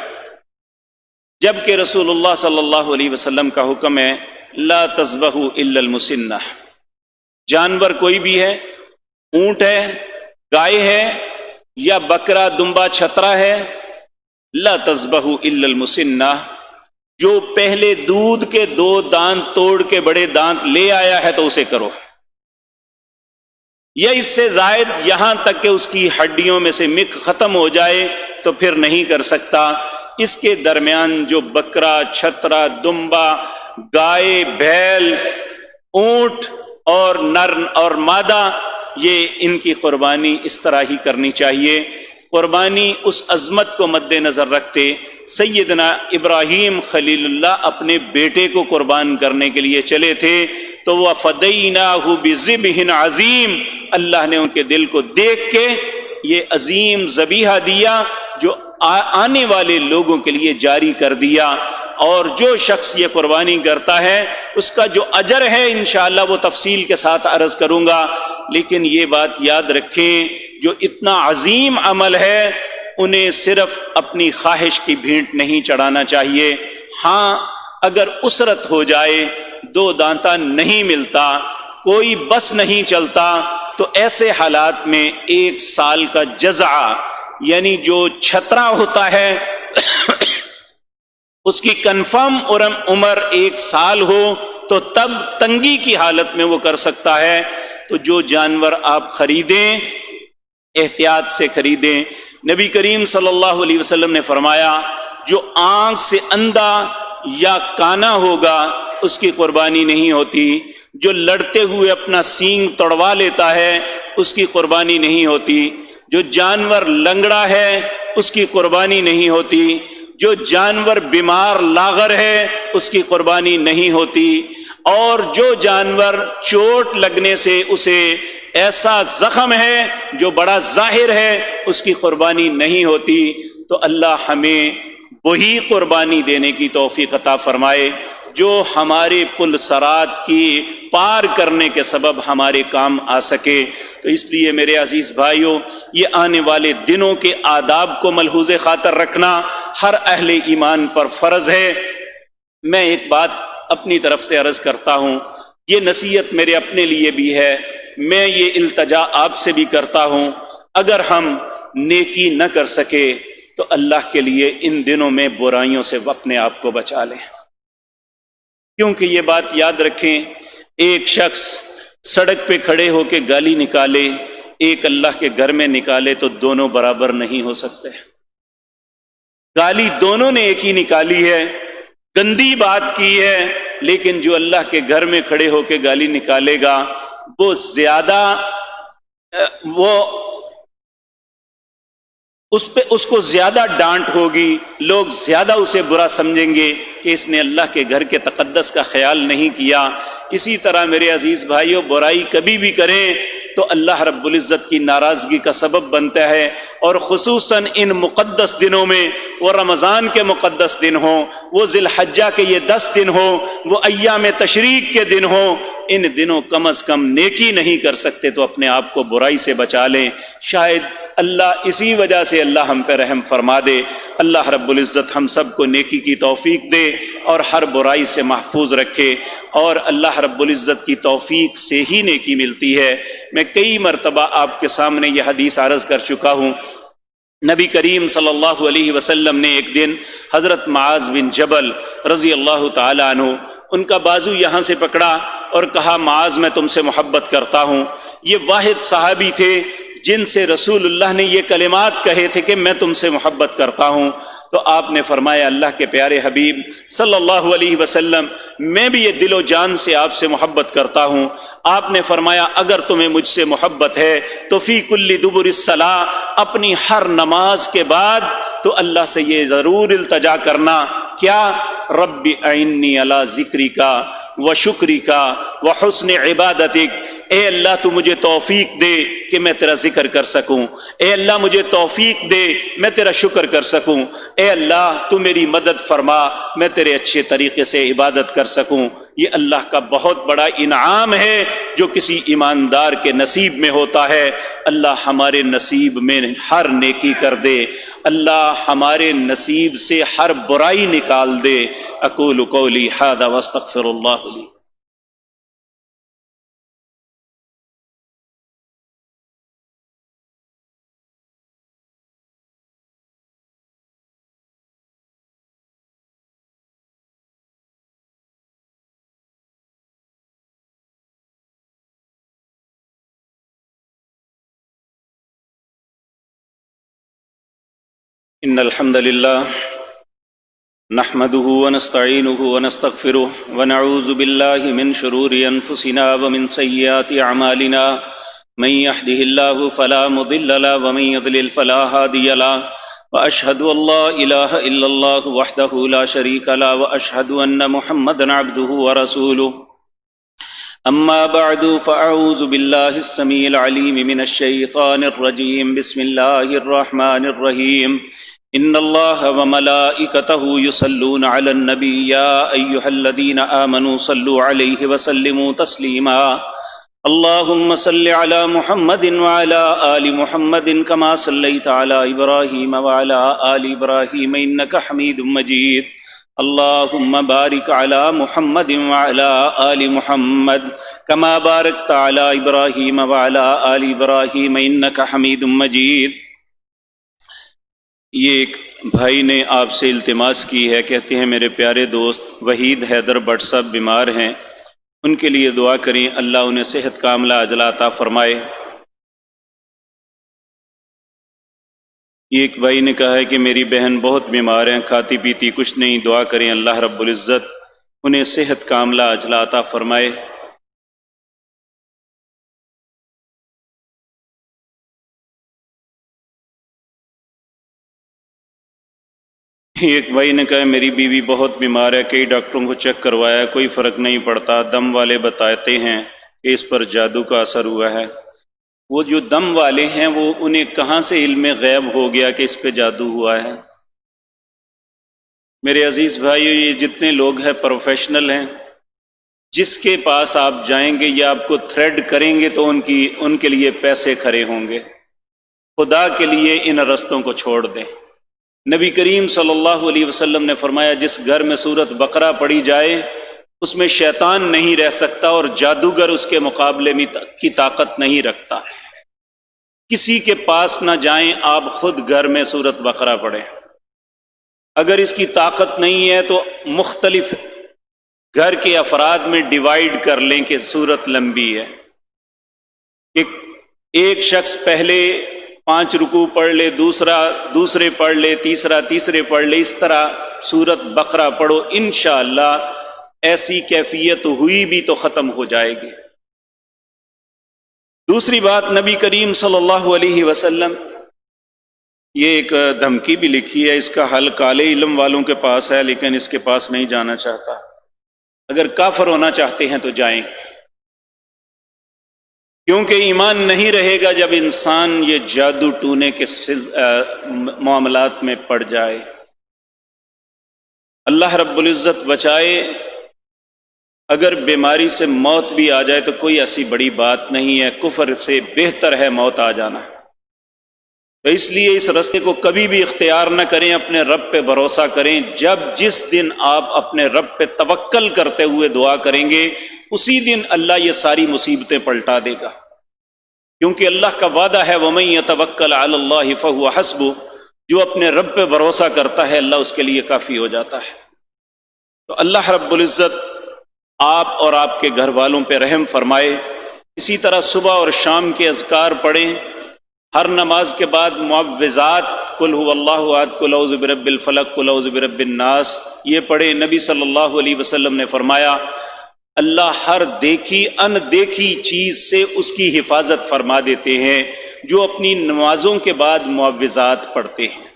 جبکہ رسول اللہ صلی اللہ علیہ وسلم کا حکم ہے لا تذبحوا الا المسنہ۔ جانور کوئی بھی ہے، اونٹ ہے، گائے ہے، یا بکرا دمبا چھترا ہے، لا تذبحوا الا المسنہ، جو پہلے دودھ کے 2 دانت توڑ کے بڑے دانت لے آیا ہے تو اسے کرو، یا اس سے زائد یہاں تک کہ اس کی ہڈیوں میں سے مک ختم ہو جائے تو پھر نہیں کر سکتا۔ اس کے درمیان جو بکرا، چھترا، دمبا، گائے، بیل، اونٹ اور نر اور مادہ، یہ ان کی قربانی اس طرح ہی کرنی چاہیے۔ قربانی اس عظمت کو مد نظر رکھتے سیدنا ابراہیم خلیل اللہ اپنے بیٹے کو قربان کرنے کے لیے چلے تھے تو وہ فدیناہ بذبح عظیم، اللہ نے ان کے دل کو دیکھ کے یہ عظیم ذبیحہ دیا جو آنے والے لوگوں کے لیے جاری کر دیا۔ اور جو شخص یہ قربانی کرتا ہے اس کا جو اجر ہے انشاءاللہ وہ تفصیل کے ساتھ عرض کروں گا۔ لیکن یہ بات یاد رکھیں، جو اتنا عظیم عمل ہے انہیں صرف اپنی خواہش کی بھینٹ نہیں چڑھانا چاہیے۔ ہاں اگر اسرت ہو جائے، 2 دانتا نہیں ملتا، کوئی بس نہیں چلتا، تو ایسے حالات میں 1 سال کا جزع، یعنی جو چھترا ہوتا ہے اس کی کنفرم عمر 1 سال ہو تو تب تنگی کی حالت میں وہ کر سکتا ہے۔ تو جو جانور آپ خریدیں احتیاط سے خریدیں۔ نبی کریم صلی اللہ علیہ وسلم نے فرمایا جو آنکھ سے اندھا یا کانا ہوگا اس کی قربانی نہیں ہوتی، جو لڑتے ہوئے اپنا سینگ توڑوا لیتا ہے اس کی قربانی نہیں ہوتی، جو جانور لنگڑا ہے اس کی قربانی نہیں ہوتی، جو جانور بیمار لاغر ہے اس کی قربانی نہیں ہوتی، اور جو جانور چوٹ لگنے سے اسے ایسا زخم ہے جو بڑا ظاہر ہے اس کی قربانی نہیں ہوتی۔ تو اللہ ہمیں وہی قربانی دینے کی توفیق عطا فرمائے جو ہمارے پل صراط کی پار کرنے کے سبب ہمارے کام آ سکے۔ تو اس لیے میرے عزیز بھائیوں، یہ آنے والے دنوں کے آداب کو ملحوظ خاطر رکھنا ہر اہل ایمان پر فرض ہے۔ میں ایک بات اپنی طرف سے عرض کرتا ہوں، یہ نصیحت میرے اپنے لیے بھی ہے، میں یہ التجا آپ سے بھی کرتا ہوں، اگر ہم نیکی نہ کر سکے تو اللہ کے لیے ان دنوں میں برائیوں سے اپنے آپ کو بچا لیں، کیونکہ یہ بات یاد رکھیں، ایک شخص سڑک پہ کھڑے ہو کے گالی نکالے، ایک اللہ کے گھر میں نکالے تو دونوں برابر نہیں ہو سکتے۔ گالی دونوں نے ایک ہی نکالی ہے، گندی بات کی ہے، لیکن جو اللہ کے گھر میں کھڑے ہو کے گالی نکالے گا وہ زیادہ اس کو زیادہ ڈانٹ ہوگی، لوگ زیادہ اسے برا سمجھیں گے کہ اس نے اللہ کے گھر کے تقدس کا خیال نہیں کیا۔ اسی طرح میرے عزیز بھائیوں، برائی کبھی بھی کریں تو اللہ رب العزت کی ناراضگی کا سبب بنتا ہے، اور خصوصاً ان مقدس دنوں میں، وہ رمضان کے مقدس دن ہوں، وہ ذی الحجہ کے یہ 10 دن ہوں، وہ ایام تشریق کے دن ہوں، ان دنوں کم از کم نیکی نہیں کر سکتے تو اپنے آپ کو برائی سے بچا لیں۔ شاید اللہ اسی وجہ سے اللہ ہم پہ رحم فرما دے۔ اللہ رب العزت ہم سب کو نیکی کی توفیق دے اور ہر برائی سے محفوظ رکھے، اور اللہ رب العزت کی توفیق سے ہی نیکی ملتی ہے۔ میں کئی مرتبہ آپ کے سامنے یہ حدیث عرض کر چکا ہوں۔ نبی کریم صلی اللہ علیہ وسلم نے ایک دن حضرت معاذ بن جبل رضی اللہ تعالی عنہ، ان کا بازو یہاں سے پکڑا اور کہا، معاذ میں تم سے محبت کرتا ہوں۔ یہ واحد صحابی تھے جن سے رسول اللہ نے یہ کلمات کہے تھے کہ میں تم سے محبت کرتا ہوں۔ تو آپ نے فرمایا، اللہ کے پیارے حبیب صلی اللہ علیہ وسلم، میں بھی یہ دل و جان سے آپ سے محبت کرتا ہوں۔ آپ نے فرمایا، اگر تمہیں مجھ سے محبت ہے تو فی کل دبر الصلاۃ، اپنی ہر نماز کے بعد تو اللہ سے یہ ضرور التجا کرنا، کیا؟ رب اعنی علی ذکرک و شکرک و حسن عبادتک، اے اللہ تو مجھے توفیق دے کہ میں تیرا ذکر کر سکوں، اے اللہ مجھے توفیق دے میں تیرا شکر کر سکوں، اے اللہ تو میری مدد فرما میں تیرے اچھے طریقے سے عبادت کر سکوں۔ یہ اللہ کا بہت بڑا انعام ہے جو کسی ایماندار کے نصیب میں ہوتا ہے۔ اللہ ہمارے نصیب میں ہر نیکی کر دے، اللہ ہمارے نصیب سے ہر برائی نکال دے۔ اقول قولی ھذا واستغفر اللہ لی۔ ان الحمد للہ نحمده ونستعینه ونستغفره ونعوذ باللہ من شرور انفسنا ومن سیئات اعمالنا، من يهده الله فلا مضل له ومن يضلل فلا هادي له، واشهد ان لا اله الا الله وحده لا شريك له، واشهد ان محمدا عبده ورسوله۔ اما بعد فاعوذ باللہ السمیع العلیم من الشیطان الرجیم، بسم اللہ الرحمن الرحیم۔ ان اللہ وملائکتہ یصلون علی النبی یا ایہا الذین آمنوا صلوا علیہ وسلموا تسلیما۔ اللہم صل علی محمد وعلی آل محمد کما صلیت علی ابراہیم وعلی آل ابراہیم انک حمید مجید۔ اللہم بارک علی محمد وعلی آل محمد کما بارکت علی ابراہیم وعلی آل ابراہیم انک حمید مجید۔ یہ ایک بھائی نے آپ سے التماس کی ہے، کہتے ہیں میرے پیارے دوست وحید حیدر بٹ صاحب بیمار ہیں، ان کے لیے دعا کریں، اللہ انہیں صحت کاملہ عاجلہ عطا فرمائے۔ ایک بھائی نے کہا ہے کہ میری بہن بہت بیمار ہیں، کھاتی پیتی کچھ نہیں، دعا کریں اللہ رب العزت انہیں صحت کاملہ عاجلہ عطا فرمائے۔ ایک بھائی نے کہا میری بیوی بہت بیمار ہے، کئی ڈاکٹروں کو چیک کروایا، کوئی فرق نہیں پڑتا، دم والے بتاتے ہیں کہ اس پر جادو کا اثر ہوا ہے۔ وہ جو دم والے ہیں وہ انہیں کہاں سے علم غیب ہو گیا کہ اس پہ جادو ہوا ہے؟ میرے عزیز بھائیو، یہ جتنے لوگ ہیں پروفیشنل ہیں، جس کے پاس آپ جائیں گے یا آپ کو تھریڈ کریں گے تو ان کے لیے پیسے کھڑے ہوں گے۔ خدا کے لیے ان رستوں کو چھوڑ دیں۔ نبی کریم صلی اللہ علیہ وسلم نے فرمایا، جس گھر میں سورۃ بقرہ پڑھی جائے اس میں شیطان نہیں رہ سکتا اور جادوگر اس کے مقابلے میں کی طاقت نہیں رکھتا۔ کسی کے پاس نہ جائیں، آپ خود گھر میں سورۃ بقرہ پڑھیں۔ اگر اس کی طاقت نہیں ہے تو مختلف گھر کے افراد میں ڈیوائیڈ کر لیں کہ سورت لمبی ہے، ایک شخص پہلے 5 رکوع پڑھ لے، دوسرے پڑھ لے، تیسرے پڑھ لے، اس طرح سورت بقرہ پڑھو، انشاءاللہ ایسی کیفیت ہوئی بھی تو ختم ہو جائے گی۔ دوسری بات، نبی کریم صلی اللہ علیہ وسلم، یہ ایک دھمکی بھی لکھی ہے، اس کا حل کالے علم والوں کے پاس ہے، لیکن اس کے پاس نہیں جانا چاہتا۔ اگر کافر ہونا چاہتے ہیں تو جائیں، کیونکہ ایمان نہیں رہے گا جب انسان یہ جادو ٹونے کے معاملات میں پڑ جائے۔ اللہ رب العزت بچائے، اگر بیماری سے موت بھی آ جائے تو کوئی ایسی بڑی بات نہیں ہے، کفر سے بہتر ہے موت آ جانا۔ تو اس لیے اس راستے کو کبھی بھی اختیار نہ کریں، اپنے رب پہ بھروسہ کریں۔ جس دن آپ اپنے رب پہ توکل کرتے ہوئے دعا کریں گے، اسی دن اللہ یہ ساری مصیبتیں پلٹا دے گا، کیونکہ اللہ کا وعدہ ہے وَمَن يَتَوَكَّلْ عَلَى اللَّهِ فَهُوَ حَسْبُهُ، جو اپنے رب پہ بھروسہ کرتا ہے اللہ اس کے لیے کافی ہو جاتا ہے۔ تو اللہ رب العزت آپ اور آپ کے گھر والوں پہ رحم فرمائے۔ اسی طرح صبح اور شام کے اذکار پڑھیں، ہر نماز کے بعد معوذات، قل هو اللہ احد، قل اعوذ برب الفلق، قل اعوذ برب الناس، یہ پڑھیں۔ نبی صلی اللہ علیہ وسلم نے فرمایا اللہ ہر دیکھی ان دیکھی چیز سے اس کی حفاظت فرما دیتے ہیں جو اپنی نمازوں کے بعد معوذات پڑھتے ہیں۔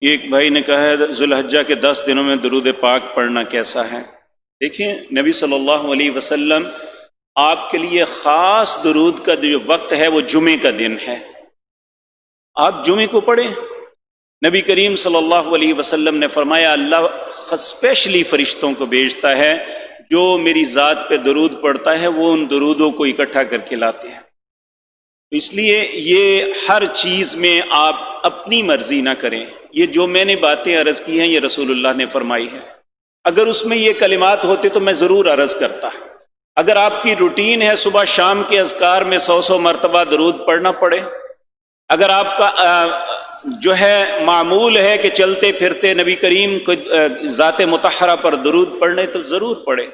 ایک بھائی نے کہا ہے ذوالحجہ کے 10 دنوں میں درود پاک پڑھنا کیسا ہے؟ دیکھیں، نبی صلی اللہ علیہ وسلم آپ کے لیے خاص درود کا جو وقت ہے وہ جمعے کا دن ہے، آپ جمعے کو پڑھیں۔ نبی کریم صلی اللہ علیہ وسلم نے فرمایا اللہ اسپیشلی فرشتوں کو بھیجتا ہے، جو میری ذات پہ درود پڑھتا ہے وہ ان درودوں کو اکٹھا کر کے لاتے ہیں۔ اس لیے یہ ہر چیز میں آپ اپنی مرضی نہ کریں، یہ جو میں نے باتیں عرض کی ہیں یہ رسول اللہ نے فرمائی ہے۔ اگر اس میں یہ کلمات ہوتے تو میں ضرور عرض کرتا۔ اگر آپ کی روٹین ہے صبح شام کے اذکار میں 100 مرتبہ درود پڑھنا پڑے، اگر آپ کا جو ہے معمول ہے کہ چلتے پھرتے نبی کریم کو ذات مطہرہ پر درود پڑھنے تو ضرور پڑھے،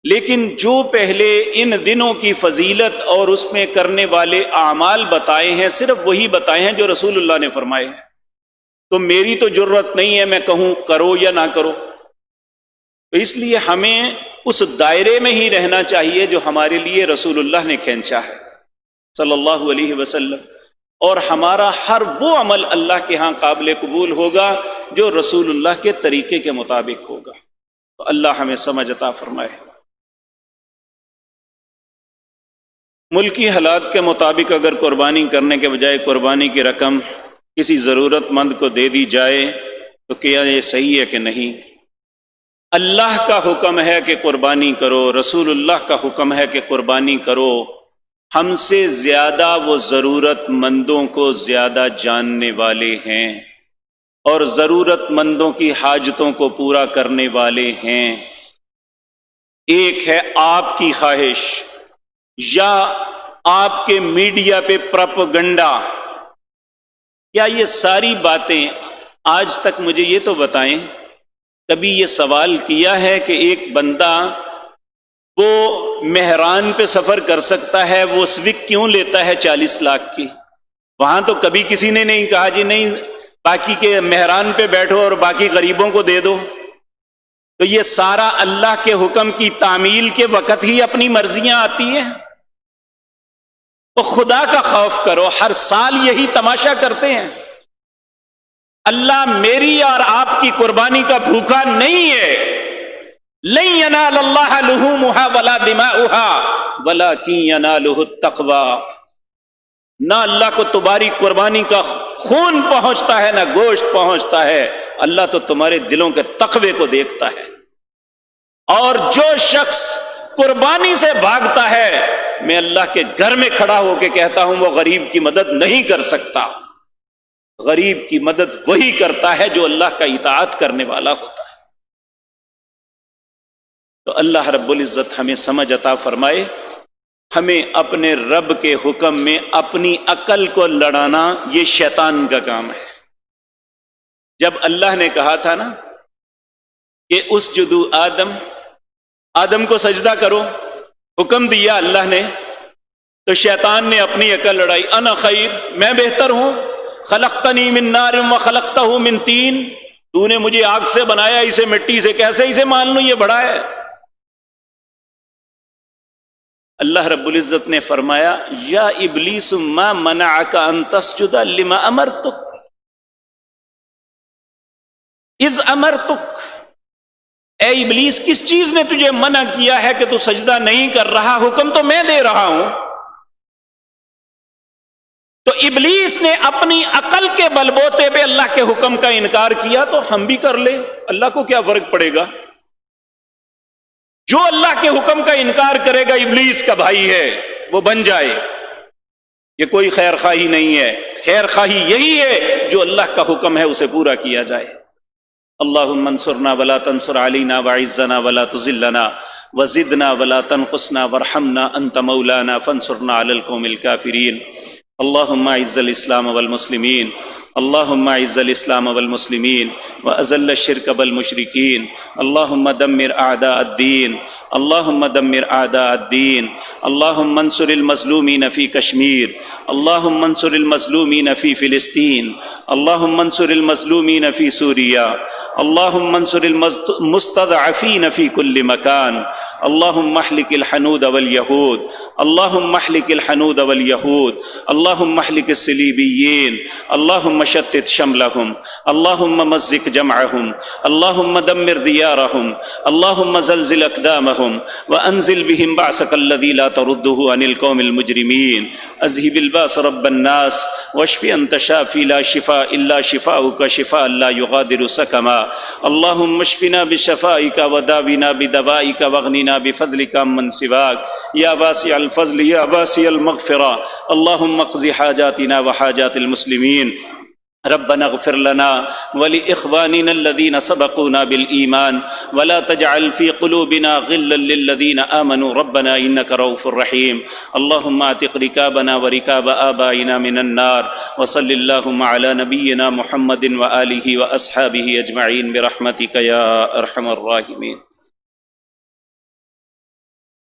لیکن جو پہلے ان دنوں کی فضیلت اور اس میں کرنے والے اعمال بتائے ہیں صرف وہی بتائے ہیں جو رسول اللہ نے فرمائے ہیں، تو میری تو ضرورت نہیں ہے میں کہوں کرو یا نہ کرو۔ تو اس لیے ہمیں اس دائرے میں ہی رہنا چاہیے جو ہمارے لیے رسول اللہ نے کھینچا ہے صلی اللہ علیہ وسلم، اور ہمارا ہر وہ عمل اللہ کے ہاں قابل قبول ہوگا جو رسول اللہ کے طریقے کے مطابق ہوگا۔ تو اللہ ہمیں سمجھ عطا فرمائے۔ ملکی حالات کے مطابق اگر قربانی کرنے کے بجائے قربانی کی رقم کسی ضرورت مند کو دے دی جائے تو کیا یہ صحیح ہے کہ نہیں؟ اللہ کا حکم ہے کہ قربانی کرو، رسول اللہ کا حکم ہے کہ قربانی کرو۔ ہم سے زیادہ وہ ضرورت مندوں کو زیادہ جاننے والے ہیں اور ضرورت مندوں کی حاجتوں کو پورا کرنے والے ہیں۔ ایک ہے آپ کی خواہش یا آپ کے میڈیا پہ پروپیگنڈا۔ کیا یہ ساری باتیں آج تک مجھے یہ تو بتائیں، کبھی یہ سوال کیا ہے کہ ایک بندہ وہ مہران پہ سفر کر سکتا ہے، وہ سوک کیوں لیتا ہے 40 لاکھ کی؟ وہاں تو کبھی کسی نے نہیں کہا جی نہیں باقی کے مہران پہ بیٹھو اور باقی غریبوں کو دے دو۔ تو یہ سارا اللہ کے حکم کی تعمیل کے وقت ہی اپنی مرضیاں آتی ہیں۔ تو خدا کا خوف کرو، ہر سال یہی تماشا کرتے ہیں۔ اللہ میری اور آپ کی قربانی کا بھوکا نہیں ہے۔ لن ینال اللہ لحومها ولا دماؤها ولکن ینالہ التقوی۔ نہ اللہ کو تمہاری قربانی کا خون پہنچتا ہے نہ گوشت پہنچتا ہے، اللہ تو تمہارے دلوں کے تقوی کو دیکھتا ہے۔ اور جو شخص قربانی سے بھاگتا ہے، میں اللہ کے گھر میں کھڑا ہو کے کہتا ہوں وہ غریب کی مدد نہیں کر سکتا۔ غریب کی مدد وہی کرتا ہے جو اللہ کا اطاعت کرنے والا ہوتا ہے۔ تو اللہ رب العزت ہمیں سمجھ عطا فرمائے۔ ہمیں اپنے رب کے حکم میں اپنی عقل کو لڑانا یہ شیطان کا کام ہے۔ جب اللہ نے کہا تھا نا کہ اسجدوا آدم کو سجدہ کرو، حکم دیا اللہ نے، تو شیطان نے اپنی عقل لڑائی، انا خیر، میں بہتر ہوں، خلقتنی من نار وخلقتہ من طین، تو نے مجھے آگ سے بنایا، اسے مٹی سے، کیسے اسے مان لوں، یہ بڑا ہے۔ اللہ رب العزت نے فرمایا یا ابلیس ما منعک ان تسجد لما امرتک اذ امرتک، اے ابلیس کس چیز نے تجھے منع کیا ہے کہ تو سجدہ نہیں کر رہا، حکم تو میں دے رہا ہوں۔ تو ابلیس نے اپنی عقل کے بل بوتے پہ اللہ کے حکم کا انکار کیا، تو ہم بھی کر لیں، اللہ کو کیا فرق پڑے گا؟ جو اللہ کے حکم کا انکار کرے گا ابلیس کا بھائی ہے، وہ بن جائے۔ یہ کوئی خیر خواہی نہیں ہے، خیر خواہی یہی ہے جو اللہ کا حکم ہے اسے پورا کیا جائے۔ اللہم انصرنا ولا تنصر علینا وعزنا ولا تذلنا وزدنا ولا تنقصنا وارحمنا انت مولانا فانصرنا علی القوم الکافرین۔ اللہم اعز الاسلام والمسلمین، اللہم اعز الاسلام والمسلمین واذل الشرک والمشرکین، اللہم دمر اعداء الدین، اللہم دمر اعداء الدین، اللہم انصر المظلومین فی کشمیر، اللہم انصر المظلومین فی فلسطین، اللہم انصر المظلومین فی سوریہ، اللہم انصر المستضعفین فی کل مکان، اللہم اہلک الحنود والیہود، اللہم اہلک الحنود والیہود، اللہم اہلک الصلیبیین، اللہم شتت شملہم، اللہم مزق جمعہم، اللہم دمر دیارہم، اللہم زلزل اقدامہم وانزل بہم بعثک الذی لا تردہ عن القوم المجرمین، اذہب الباس رب الناس واشف انت شافی لا شفاء الا شفاؤک شفاء لا یغادر سقما، اللہم اشفنا بشفائک وداونا بدوائک واغننا بفضلک عمن سواک، یا واسع الفضل یا واسع المغفرہ، اللہم اقض حاجاتنا وحاجات المسلمین، ربنا اغفر لنا ولإخواننا الذين سبقونا بالإيمان ولا تجعل في قلوبنا غلا للذين آمنوا ربنا إنك رؤوف رحيم، اللهم اعتق ركابنا وركاب آبائنا من النار، وصل اللهم على نبينا محمد وآله وأصحابه أجمعين برحمتك يا أرحم الراحمين۔